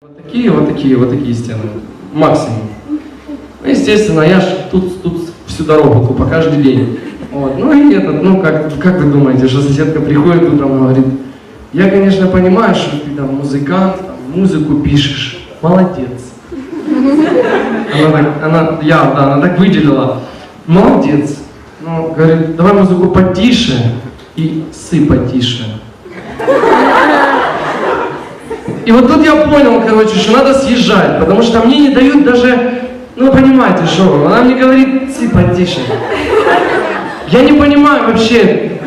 Вот такие стены. Максимум. Ну, естественно, я ж тут всю дорогу тупо, каждый день. Вот. Ну и этот, как вы думаете, что соседка приходит утром и говорит: я, конечно, понимаю, что ты там музыкант, там, музыку пишешь, молодец. Она так выделила. Молодец. Ну, говорит, давай музыку потише и сы потише. И вот тут я понял, короче, что надо съезжать, потому что мне не дают даже, ну понимаете, что, она мне говорит, сы потише. Я не понимаю вообще,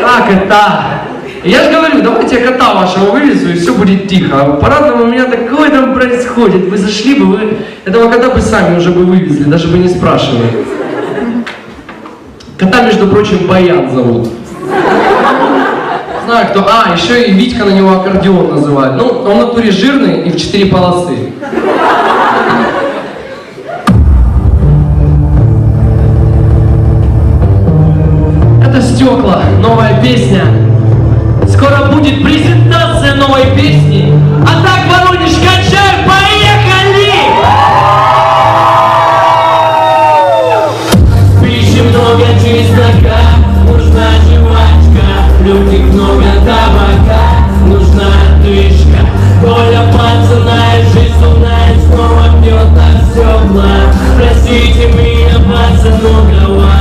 как это. И я же говорю, давайте я кота вашего вывезу, и все будет тихо. А парадном у меня такое там происходит. Вы зашли бы, вы этого кота бы сами уже бы вывезли, даже бы не спрашивали. Кота, между прочим, Баян зовут. Знаю кто. А, еще и Витька на него аккордеон называют. Ну, он в натуре жирный и в 4 полосы. Это Стекла, новая песня. Скоро будет презентация новой песни. А так, Воронеж, качай, поехали! Пищи много чеснока, нужна жвачка. Легких много табака, нужна дышка. Коля пацана, жизнь лунная, снова пьет от стекла. Простите меня, пацану, голова.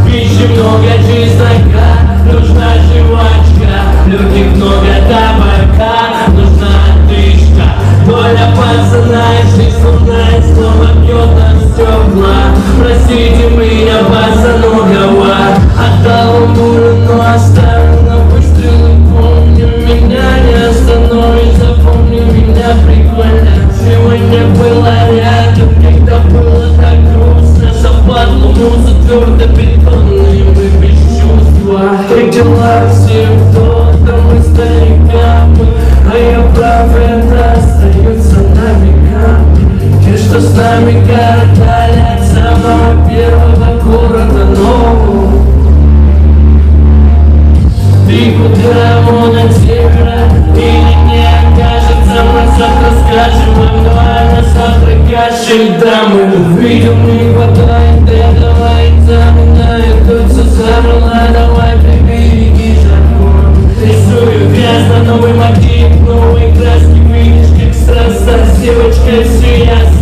Пищи много чеснока, нужна жвачка. Легких много табака, нужна дышка. Коля пацана, жизнь лунная, снова пьет от стекла. Простите меня, пацану, голова. Отдал бурю, но оставил на выстрелы. Помни меня, не остановится, помни меня, прикольно. Сегодня было рядом, когда было так грустно. Западло музы твердо бетонные, мы без чувства. И дела все кто-то, мы стариками. А я прав, это остается на веками. Те, что с нами коротали от самого первого города нового. Ты куда, он от севера или нет? Кажется, мы завтра скажем, а на завтра кашель. Да, мы увидим, не хватает этого экзамена. И тут все замерла, давай прибереги закон. Рисую грязно, новый мотив, новые краски. Видишь, как страстно с девочкой все ясно.